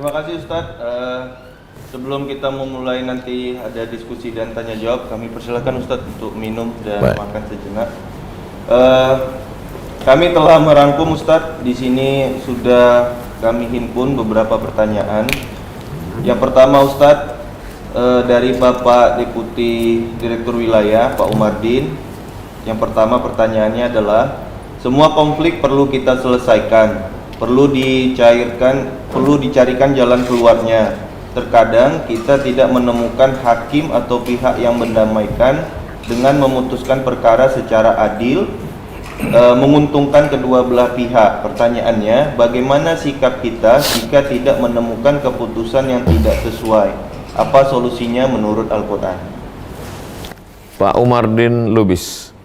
Terima kasih Ustadz. Sebelum kita memulai nanti ada diskusi dan tanya jawab, kami persilakan Ustadz untuk minum dan makan sejenak. Kami telah merangkum Ustadz, di sini sudah kami himpun beberapa pertanyaan. Yang pertama Ustadz, dari Bapak Deputi Direktur Wilayah Pak Umardin. Yang pertama pertanyaannya adalah, semua konflik perlu kita selesaikan, perlu dicarikan jalan keluarnya. Terkadang kita tidak menemukan hakim atau pihak yang mendamaikan dengan memutuskan perkara secara adil, menguntungkan kedua belah pihak. Pertanyaannya, bagaimana sikap kita jika tidak menemukan keputusan yang tidak sesuai? Apa solusinya menurut Al-Quran? Pak Umardin Lubis,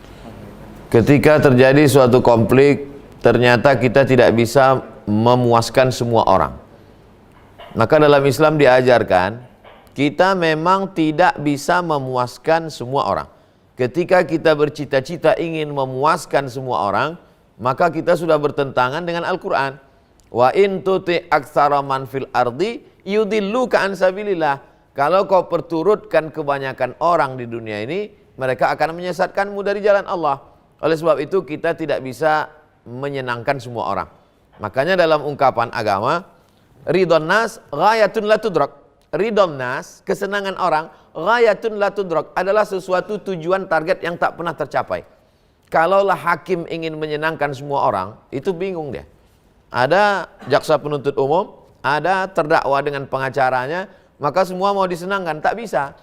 ketika terjadi suatu konflik, ternyata kita tidak bisa memuaskan semua orang. Maka dalam Islam diajarkan, kita memang tidak bisa memuaskan semua orang. Ketika kita bercita-cita ingin memuaskan semua orang, maka kita sudah bertentangan dengan Al-Quran. Wa in tuti aktsara man fil ardi yudilluka an sabilillah. Kalau kau perturutkan kebanyakan orang di dunia ini, mereka akan menyesatkanmu dari jalan Allah. Oleh sebab itu kita tidak bisa menyenangkan semua orang. Makanya dalam ungkapan agama, ridhon nas ghayatun la tudrak. Ridhon nas, kesenangan orang, ghayatun la tudrak, adalah sesuatu tujuan target yang tak pernah tercapai. Kalaulah hakim ingin menyenangkan semua orang, itu bingung dia. Ada jaksa penuntut umum, ada terdakwa dengan pengacaranya, maka semua mau disenangkan, tak bisa.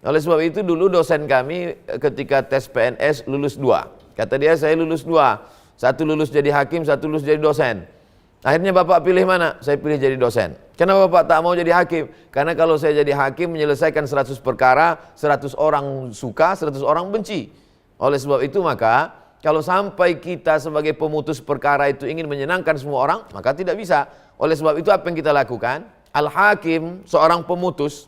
Oleh sebab itu dulu dosen kami ketika tes PNS lulus 2. Kata dia, saya lulus 2. Satu lulus jadi hakim, satu lulus jadi dosen. Akhirnya Bapak pilih mana? Saya pilih jadi dosen. Kenapa Bapak tak mau jadi hakim? Karena kalau saya jadi hakim menyelesaikan 100 perkara, 100 orang suka, 100 orang benci. Oleh sebab itu maka kalau sampai kita sebagai pemutus perkara itu ingin menyenangkan semua orang, maka tidak bisa. Oleh sebab itu apa yang kita lakukan? Al-Hakim, seorang pemutus.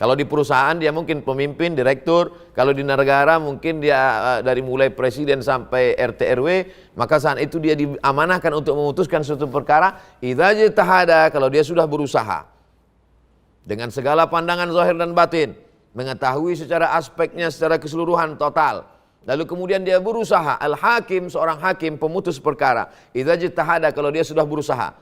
Kalau di perusahaan dia mungkin pemimpin, direktur. Kalau di negara mungkin dia dari mulai presiden sampai RT RW. Maka saat itu dia diamanahkan untuk memutuskan suatu perkara. Idza jitahada, kalau dia sudah berusaha dengan segala pandangan zahir dan batin, mengetahui secara aspeknya secara keseluruhan total. Lalu kemudian dia berusaha. Al-Hakim, seorang hakim pemutus perkara. Idza jitahada, kalau dia sudah berusaha,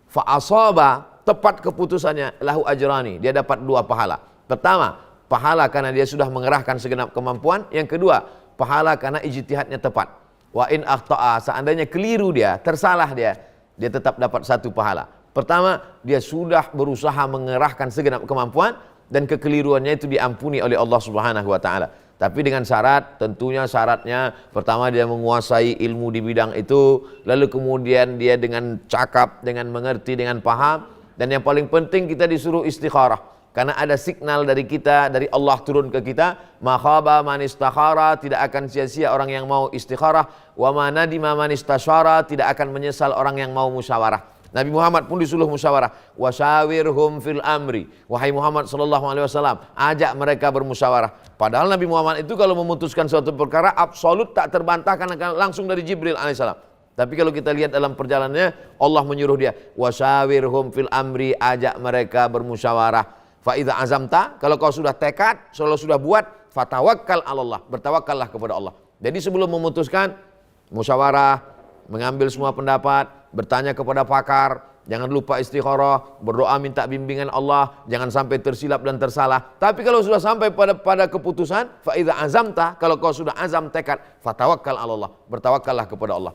fa asaba, tepat keputusannya, lahu ajrani, dia dapat 2 pahala. Pertama, pahala karena dia sudah mengerahkan segenap kemampuan. Yang kedua, pahala karena ijtihadnya tepat. Wa in akhta'a, seandainya keliru dia, tersalah dia tetap dapat 1 pahala. Pertama, dia sudah berusaha mengerahkan segenap kemampuan dan kekeliruannya itu diampuni oleh Allah Subhanahu wa taala. Tapi dengan syarat, tentunya syaratnya pertama dia menguasai ilmu di bidang itu, lalu kemudian dia dengan cakap, dengan mengerti, dengan paham, dan yang paling penting kita disuruh istikharah. Karena ada signal dari kita, dari Allah turun ke kita, ma khaba man istakhara, tidak akan sia-sia orang yang mau istikharah, wa ma nadima man istasyara, tidak akan menyesal orang yang mau musyawarah. Nabi Muhammad pun disuruh musyawarah. Wasyawirhum fil amri. Wahai Muhammad sallallahu alaihi wasallam, ajak mereka bermusyawarah. Padahal Nabi Muhammad itu kalau memutuskan suatu perkara absolut tak terbantahkan, langsung dari Jibril alaihissalam. Tapi kalau kita lihat dalam perjalanannya, Allah menyuruh dia, wasyawirhum fil amri, ajak mereka bermusyawarah. Fa idza azamta, kalau kau sudah tekad, kalau sudah buat, fatawakkal 'alallah, bertawakkallah kepada Allah. Jadi sebelum memutuskan, musyawarah, mengambil semua pendapat, bertanya kepada pakar, jangan lupa istikharah, berdoa minta bimbingan Allah, jangan sampai tersilap dan tersalah. Tapi kalau sudah sampai pada keputusan, fa idza azamta, kalau kau sudah azam tekad, fatawakkal 'alallah, bertawakkallah kepada Allah.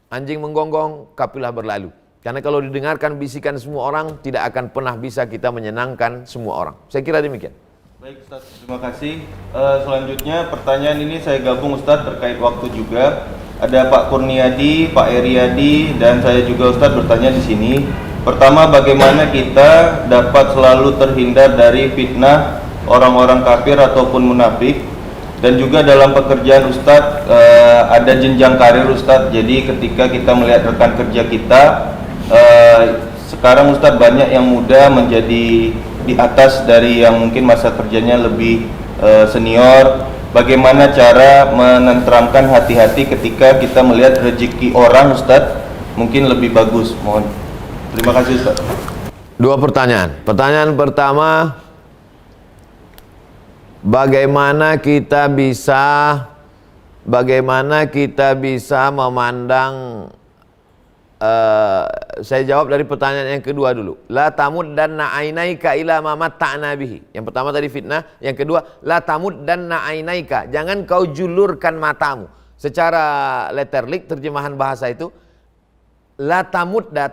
Anjing menggonggong, kapilah berlalu. Karena kalau didengarkan bisikan semua orang, tidak akan pernah bisa kita menyenangkan semua orang. Saya kira demikian. Baik Ustaz, terima kasih. Selanjutnya pertanyaan ini saya gabung Ustaz terkait waktu juga. Ada Pak Kurniadi, Pak Eriadi, dan saya juga Ustaz bertanya di sini. Pertama, bagaimana kita dapat selalu terhindar dari fitnah orang-orang kafir ataupun munafik? Dan juga dalam pekerjaan Ustaz ada jenjang karir Ustaz. Jadi ketika kita melihat rekan kerja kita, sekarang Ustaz banyak yang muda menjadi di atas dari yang mungkin masa kerjanya lebih senior. Bagaimana cara menenteramkan hati-hati ketika kita melihat rezeki orang Ustaz mungkin lebih bagus? Mohon. Terima kasih Ustaz. Dua pertanyaan. Pertanyaan pertama, bagaimana kita bisa memandang, saya jawab dari pertanyaan yang kedua dulu. La tamuddanna ainaika ila ma matta'na bihi. Yang pertama tadi fitnah, yang kedua la tamuddanna ainaika, jangan kau julurkan matamu. Secara letterlik terjemahan bahasa itu la tamudda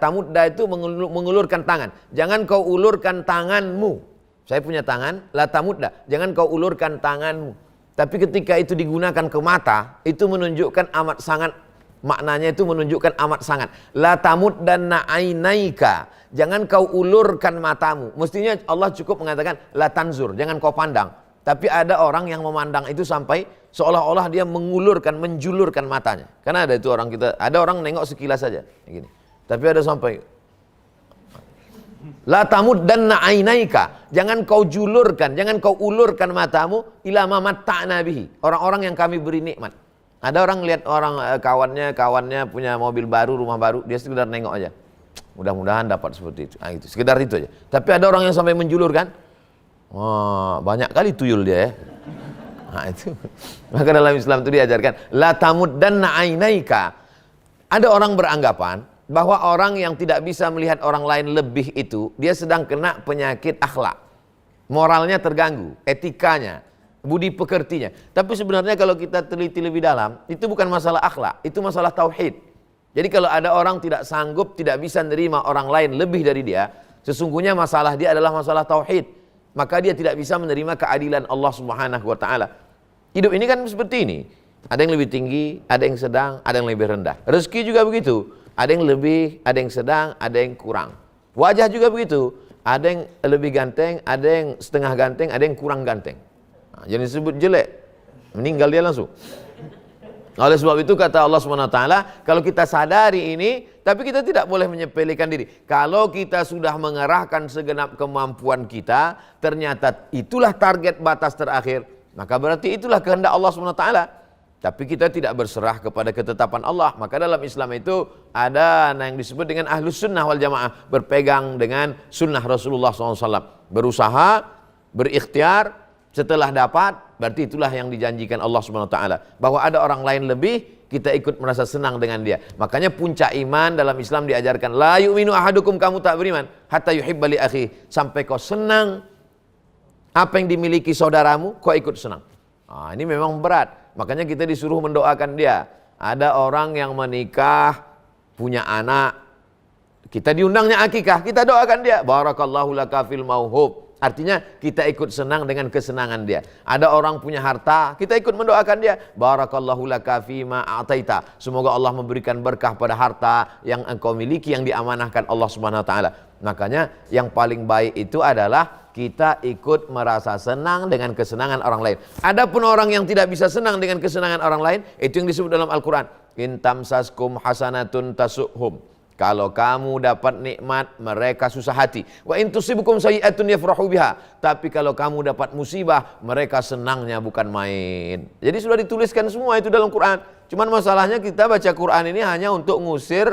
itu mengulurkan tangan. Jangan kau ulurkan tanganmu. Saya punya tangan, la tamudda, jangan kau ulurkan tanganmu. Tapi ketika itu digunakan ke mata, itu menunjukkan amat sangat, maknanya itu menunjukkan amat sangat. La tamuddanna ainaika, jangan kau ulurkan matamu. Mestinya Allah cukup mengatakan la tanzur, jangan kau pandang. Tapi ada orang yang memandang itu sampai seolah-olah dia mengulurkan, menjulurkan matanya. Karena ada itu orang kita, ada orang nengok sekilas saja, gini. Tapi ada sampai la tamuddanna ainaika, jangan kau julurkan, jangan kau ulurkan matamu ila ma matta'na bihi, orang-orang yang kami beri nikmat. Ada orang lihat orang kawannya punya mobil baru, rumah baru, dia sekedar nengok aja. Mudah-mudahan dapat seperti itu. Gitu. Sekedar itu aja. Tapi ada orang yang sampai menjulurkan. Wah, banyak kali tuyul dia ya. Nah, itu. Maka dalam Islam itu diajarkan la tamuddanna ainaika. Ada orang beranggapan bahwa orang yang tidak bisa melihat orang lain lebih itu, dia sedang kena penyakit akhlak. Moralnya terganggu, etikanya, budi pekertinya. Tapi sebenarnya kalau kita teliti lebih dalam, itu bukan masalah akhlak, itu masalah tauhid. Jadi kalau ada orang tidak sanggup, tidak bisa menerima orang lain lebih dari dia, sesungguhnya masalah dia adalah masalah tauhid. Maka dia tidak bisa menerima keadilan Allah Subhanahu wa taala. Hidup ini kan seperti ini. Ada yang lebih tinggi, ada yang sedang, ada yang lebih rendah. Rezeki juga begitu. Ada yang lebih, ada yang sedang, ada yang kurang. Wajah juga begitu. Ada yang lebih ganteng, ada yang setengah ganteng, ada yang kurang ganteng. Nah, jangan disebut jelek, meninggal dia langsung. Oleh sebab itu kata Allah SWT, kalau kita sadari ini, tapi kita tidak boleh menyepelekan diri. Kalau kita sudah mengerahkan segenap kemampuan kita, ternyata itulah target batas terakhir, maka berarti itulah kehendak Allah SWT. Tapi kita tidak berserah kepada ketetapan Allah. Maka dalam Islam itu ada yang disebut dengan ahlus sunnah wal jamaah, berpegang dengan sunnah Rasulullah SAW. Berusaha, berikhtiar, setelah dapat, berarti itulah yang dijanjikan Allah SWT. Bahwa ada orang lain lebih, kita ikut merasa senang dengan dia. Makanya puncak iman dalam Islam diajarkan, la yu'minu ahadukum, kamu tak beriman hatta yuhibba li akhi, sampai kau senang apa yang dimiliki saudaramu, kau ikut senang. Ini memang berat. Makanya kita disuruh mendoakan dia. Ada orang yang menikah, punya anak, kita diundangnya akikah, kita doakan dia, barakallahu laka fil mauhub. Artinya kita ikut senang dengan kesenangan dia. Ada orang punya harta, kita ikut mendoakan dia, barakallahu laka fima a'taita. Semoga Allah memberikan berkah pada harta yang engkau miliki, yang diamanahkan Allah Subhanahu wa taala. Makanya yang paling baik itu adalah kita ikut merasa senang dengan kesenangan orang lain. Adapun orang yang tidak bisa senang dengan kesenangan orang lain, itu yang disebut dalam Al-Qur'an, in tamsaskum hasanatun tasuhum. Kalau kamu dapat nikmat, mereka susah hati. Wa in tusibukum sayyi'atun yafrahu biha. Tapi kalau kamu dapat musibah, mereka senangnya bukan main. Jadi sudah dituliskan semua itu dalam Quran. Cuman masalahnya kita baca Quran ini hanya untuk ngusir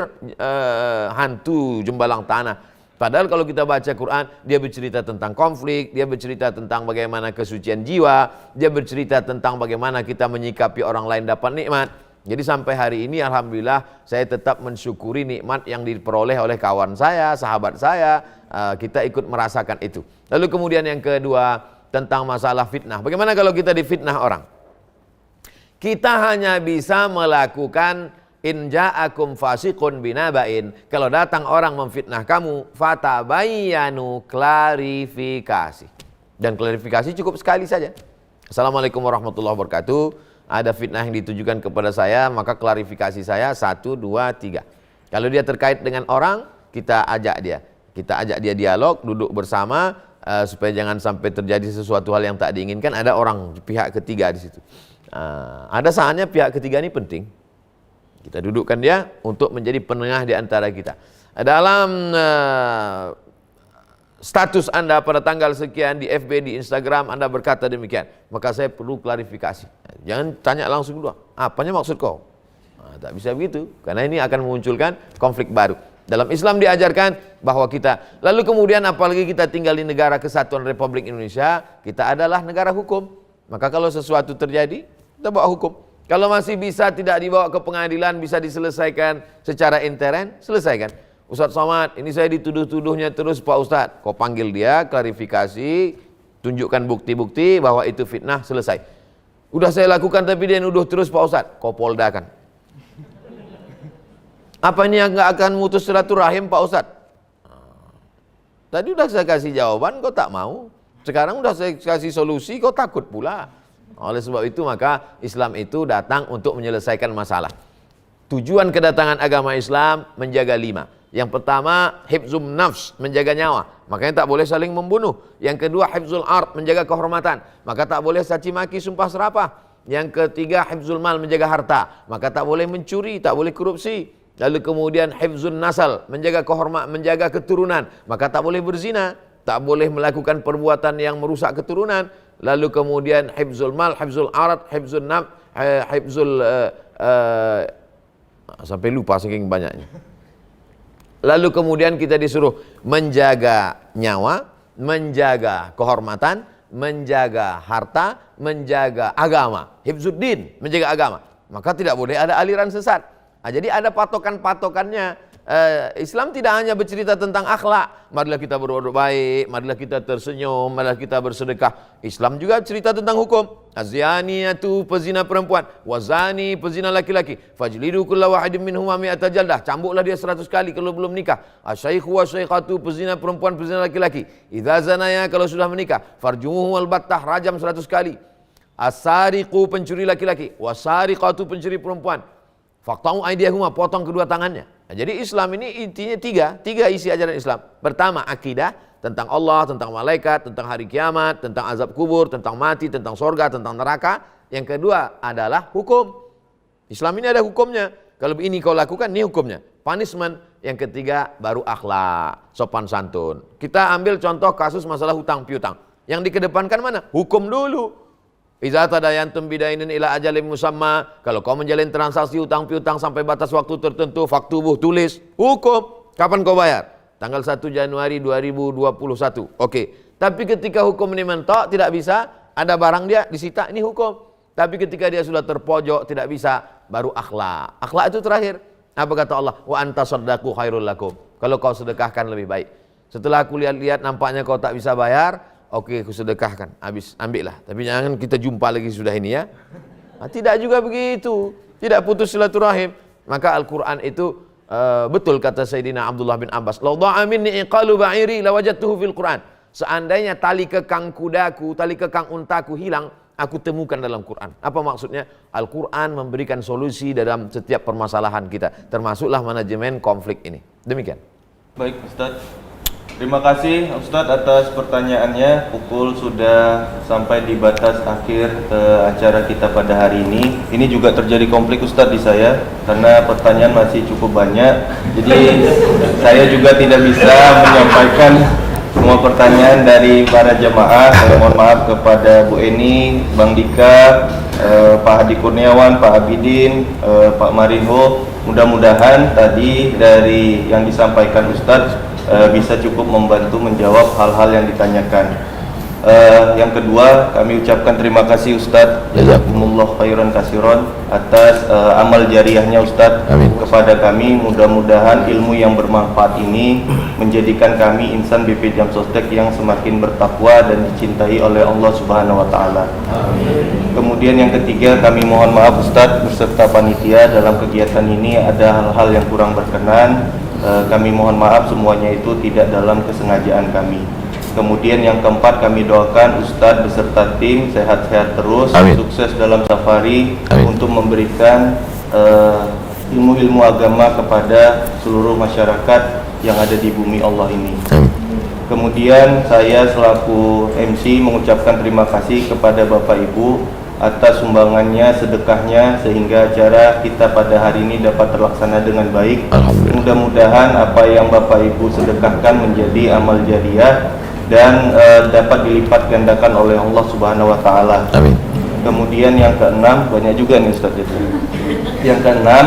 hantu jembalang tanah. Padahal kalau kita baca Quran, dia bercerita tentang konflik, dia bercerita tentang bagaimana kesucian jiwa, dia bercerita tentang bagaimana kita menyikapi orang lain dapat nikmat. Jadi sampai hari ini alhamdulillah saya tetap mensyukuri nikmat yang diperoleh oleh kawan saya, sahabat saya, kita ikut merasakan itu. Lalu kemudian yang kedua tentang masalah fitnah. Bagaimana kalau kita difitnah orang? Kita hanya bisa melakukan in ja'akum fasiqun binaba'in. Kalau datang orang memfitnah kamu, fatabayyanu, klarifikasi. Dan klarifikasi cukup sekali saja. Assalamualaikum warahmatullahi wabarakatuh. Ada fitnah yang ditujukan kepada saya, maka klarifikasi saya 1, 2, 3. Kalau dia terkait dengan orang, kita ajak dia. Kita ajak dia dialog, duduk bersama, supaya jangan sampai terjadi sesuatu hal yang tak diinginkan. Ada orang pihak ketiga di situ. Ada saatnya pihak ketiga ini penting. Kita dudukkan dia untuk menjadi penengah di antara kita. Dalam status Anda pada tanggal sekian di FB, di Instagram, Anda berkata demikian, maka saya perlu klarifikasi. Jangan tanya langsung dulu, apanya maksud kau? Tak bisa begitu, karena ini akan memunculkan konflik baru. Dalam Islam diajarkan bahwa kita, lalu kemudian apalagi kita tinggal di negara kesatuan Republik Indonesia, kita adalah negara hukum. Maka kalau sesuatu terjadi, kita bawa hukum. Kalau masih bisa tidak dibawa ke pengadilan, bisa diselesaikan secara intern, selesaikan. Ustadz Somad, ini saya dituduh-tuduhnya terus Pak Ustadz. Kau panggil dia, klarifikasi, tunjukkan bukti-bukti bahwa itu fitnah, selesai. Udah saya lakukan tapi dia nuduh terus Pak Ustadz, kau poldakan. Apa ini yang nggak akan mutus silaturahim Pak Ustadz? Tadi udah saya kasih jawaban, kau tak mau. Sekarang udah saya kasih solusi, kau takut pula. Oleh sebab itu maka Islam itu datang untuk menyelesaikan masalah. Tujuan kedatangan agama Islam menjaga 5. Yang pertama, hifzun nafs, menjaga nyawa. Makanya tak boleh saling membunuh. Yang kedua, hifzul ard, menjaga kehormatan. Maka tak boleh caci maki, sumpah serapah. Yang ketiga, hifzul mal, menjaga harta. Maka tak boleh mencuri, tak boleh korupsi. Lalu kemudian hifzun nasal, menjaga kehormatan, menjaga keturunan. Maka tak boleh berzina, tak boleh melakukan perbuatan yang merusak keturunan. Lalu kemudian hifzul mal, hifzul ard, hifzul nafs, hifzul sampai lupa saking banyaknya. Lalu kemudian kita disuruh menjaga nyawa, menjaga kehormatan, menjaga harta, menjaga agama. Hifzuddin, menjaga agama. Maka tidak boleh ada aliran sesat. Nah, jadi ada patokan-patokannya. Islam tidak hanya bercerita tentang akhlak. Marilah kita berbuat baik, marilah kita tersenyum, marilah kita bersedekah. Islam juga cerita tentang hukum. Az-zaniyatu, pezina perempuan, wazani, pezina laki-laki. Fajlidu kulla wahidin minhuma mi'ata jaldah. Cambuklah dia 100 kali kalau belum nikah. Asyaikhu wa syaikhatu, pezina perempuan, pezina laki-laki. Idza zanaya, kalau sudah menikah. Farjumuhu wal battah, rajam 100 kali. As-sariqu, pencuri laki-laki, wasariqatu, pencuri perempuan. Faqta'u aydiyahuma, potong kedua tangannya. Nah, jadi Islam ini intinya tiga isi ajaran Islam. Pertama, akidah tentang Allah, tentang malaikat, tentang hari kiamat, tentang azab kubur, tentang mati, tentang sorga, tentang neraka. Yang kedua adalah hukum. Islam ini ada hukumnya. Kalau ini kau lakukan, ini hukumnya. Punishment. Yang ketiga baru akhlak, sopan santun. Kita ambil contoh kasus masalah hutang piutang. Yang dikedepankan mana? Hukum dulu. Iza tadayantum bidainin ila ajalim musamma. Kalau kau menjalin transaksi hutang piutang sampai batas waktu tertentu, faktubuh, tulis, hukum. Kapan kau bayar? Tanggal 1 Januari 2021. Oke. Tapi ketika hukum ini mentok, tidak bisa, ada barang dia disita, ini hukum. Tapi ketika dia sudah terpojok, tidak bisa, baru akhlak. Akhlak itu terakhir. Apa kata Allah? Wa anta saddaqu khairul lakum. Kalau kau sedekahkan lebih baik. Setelah aku lihat-lihat nampaknya kau tak bisa bayar, oke, aku sedekahkan, habis, ambillah. Tapi jangan kita jumpa lagi sudah ini ya. Nah, tidak juga begitu, tidak putus silaturahim. Maka Al-Quran itu betul kata Sayyidina Abdullah bin Abbas. Lau da'a minni iqalu ba'iri lawajadtuhu fil Quran. Seandainya tali kekang kudaku, tali kekang untaku hilang, aku temukan dalam Quran. Apa maksudnya? Al-Quran memberikan solusi dalam setiap permasalahan kita, termasuklah manajemen konflik ini. Demikian. Baik Ustaz. Terima kasih Ustadz atas pertanyaannya. Pukul sudah sampai di batas akhir acara kita pada hari ini. Ini juga terjadi konflik Ustadz di saya karena pertanyaan masih cukup banyak. Jadi saya juga tidak bisa menyampaikan semua pertanyaan dari para jamaah. Saya mohon maaf kepada Bu Eni, Bang Dika, Pak Hadi Kurniawan, Pak Abidin, Pak Marinho. Mudah-mudahan tadi dari yang disampaikan Ustadz bisa cukup membantu menjawab hal-hal yang ditanyakan. Yang kedua, kami ucapkan terima kasih Ustadz jazakumullah khairan kasiron atas amal jariahnya Ustadz kepada kami. Mudah-mudahan ilmu yang bermanfaat ini menjadikan kami insan BP Jam Sostek yang semakin bertakwa dan dicintai oleh Allah Subhanahu wa taala. Kemudian yang ketiga, kami mohon maaf Ustadz beserta panitia, dalam kegiatan ini ada hal-hal yang kurang berkenan. Kami mohon maaf, semuanya itu tidak dalam kesengajaan kami. Kemudian yang keempat, kami doakan Ustadz beserta tim sehat-sehat terus. Amin. Sukses dalam safari. Amin. Untuk memberikan ilmu-ilmu agama kepada seluruh masyarakat yang ada di bumi Allah ini. Amin. Kemudian saya selaku MC mengucapkan terima kasih kepada Bapak Ibu atas sumbangannya, sedekahnya, sehingga acara kita pada hari ini dapat terlaksana dengan baik. Mudah-mudahan apa yang Bapak Ibu sedekahkan menjadi amal jariah dan dapat dilipat gandakan oleh Allah Subhanahu wa taala. Amin. Kemudian yang keenam, banyak juga nih Ustaz. Yang keenam,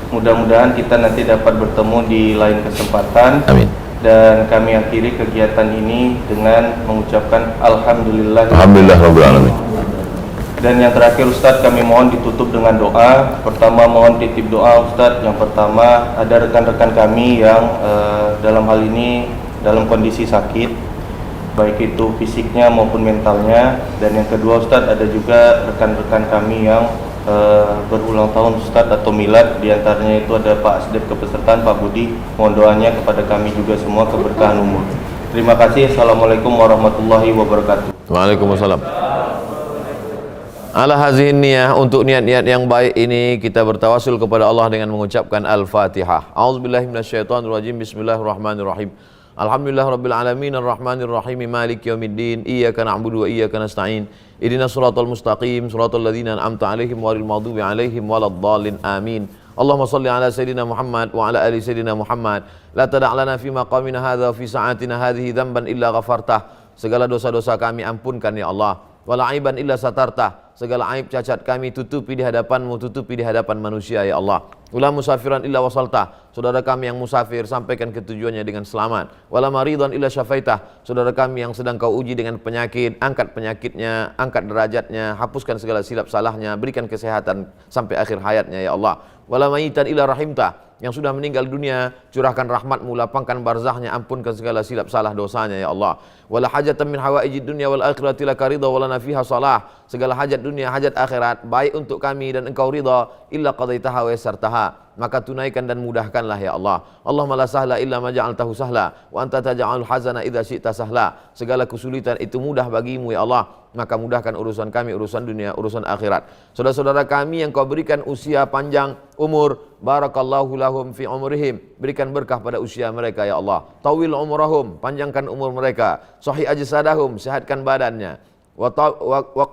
Mudah-mudahan kita nanti dapat bertemu di lain kesempatan. Amin. Dan kami akhiri kegiatan ini dengan mengucapkan Alhamdulillah. Alhamdulillah Rabbil Alamin. Dan yang terakhir Ustadz, kami mohon ditutup dengan doa. Pertama mohon titip doa Ustadz. Yang pertama, ada rekan-rekan kami yang dalam hal ini dalam kondisi sakit, baik itu fisiknya maupun mentalnya. Dan yang kedua Ustadz, ada juga rekan-rekan kami yang berulang tahun Ustadz atau milad. Di antaranya itu ada Pak Asdep Kepesertaan, Pak Budi. Mohon doanya kepada kami juga semua keberkahan umur. Terima kasih. Assalamualaikum warahmatullahi wabarakatuh. Waalaikumsalam. Ala hazihin niyah, untuk niat-niat yang baik ini kita bertawasul kepada Allah dengan mengucapkan Al-Fatihah. A'udzubillahi minasyaitonirrajim. Bismillahirrahmanirrahim. Alhamdulillah Rabbil Alamin Ar-Rahmanir Rahim Maliki Yaumiddin Iyyaka na'budu wa iyyaka nasta'in Ihdinas siratal mustaqim siratal ladzina an'amta 'alaihim ghairil maghdubi 'alaihim waladdallin amin. Allahumma shalli ala sayidina Muhammad wa ala ali sayidina Muhammad. La tada' lana fi maqamina hadza wa fi sa'atina hadhihi dzamban illa ghafartah. Segala dosa-dosa kami ampunkan ya Allah. Wala aiban illa satartah. Segala aib cacat kami tutupi di hadapan-Mu, tutupi di hadapan manusia ya Allah. Wala musafiran illa wasaltah. Saudara kami yang musafir sampaikan ke tujuannya dengan selamat. Wala maridan illa syafaitah. Saudara kami yang sedang Kau uji dengan penyakit, angkat penyakitnya, angkat derajatnya, hapuskan segala silap salahnya, berikan kesehatan sampai akhir hayatnya ya Allah. Wala mayitan illa rahimtah. Yang sudah meninggal dunia, curahkan rahmat-Mu, lapangkan barzahnya, ampunkan segala silap salah dosanya ya Allah. Wala hajatan min hawaijid dunya wal akhirati laka ridha wa lana fiha salah. Segala hajat dunia, hajat akhirat, baik untuk kami dan Engkau ridha, illa qadaitaha wa yassartaha. Maka tunaikan dan mudahkanlah ya Allah. Allahumma la sahla illa ma ja'altahu sahla wa anta taj'alul hazana idza syi'ta sahla. Segala kesulitan itu mudah bagimu ya Allah, maka mudahkan urusan kami, urusan dunia, urusan akhirat. Saudara-saudara kami yang Kau berikan usia panjang umur, barakallahu lahum fi umrihim, berikan berkah pada usia mereka ya Allah. Tawil umrahum, panjangkan umur mereka. Sahih ajsadahum, sehatkan badannya. Wa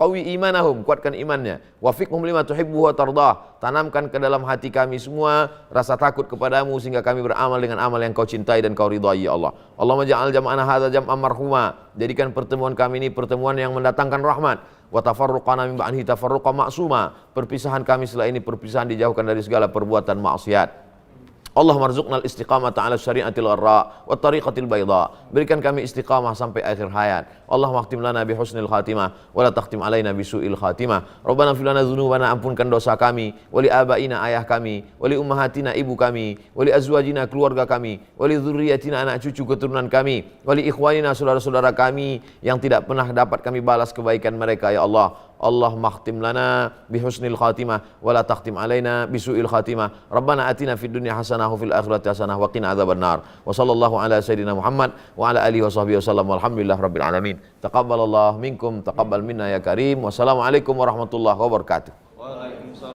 qawi imanahum, kuatkan imannya. Wa fiqhum lima tuhibbu wa tardah, tanamkan ke dalam hati kami semua rasa takut kepadamu sehingga kami beramal dengan amal yang Kau cintai dan Kau ridhai ya Allah. Allahumma ja'al jam'ana hadza jam'an marhuma, jadikan pertemuan kami ini pertemuan yang mendatangkan rahmat. Wa tafarruqana min ba'dihi tafarruqan ma'suma, perpisahan kami setelah ini perpisahan dijauhkan dari segala perbuatan maksiat. Allah marzuqnal istiqamata ala syari'atil gharra wa tariqatil bayda, berikan kami istiqamah sampai akhir hayat. Allah makhtim lana bi husnil khatimah wa la takhtim alaina bi su'il khatimah. Rabbana fil lana dzunubana, ampunkan dosa kami, wali abaina ayah kami, wali ummahatina ibu kami, wali azwajina keluarga kami, wali dzurriyyatina anak cucu keturunan kami, wali ikhwanina saudara-saudara kami yang tidak pernah dapat kami balas kebaikan mereka ya Allah. Allah makhtim lana bi husnil khatimah wa la takhtim alaina bi su'il khatimah. Rabbana atina fid dunya hasanah wa fil akhirati hasanah wa qina adzabannar. Wa sallallahu ala sayidina Muhammad wa ala alihi wa sahbihi wasallam. Walhamdulillah rabbil alamin. Taqabbalallahu minkum, taqabbal minna ya karim. Wassalamualaikum warahmatullahi wabarakatuh. Waalaikumsalam.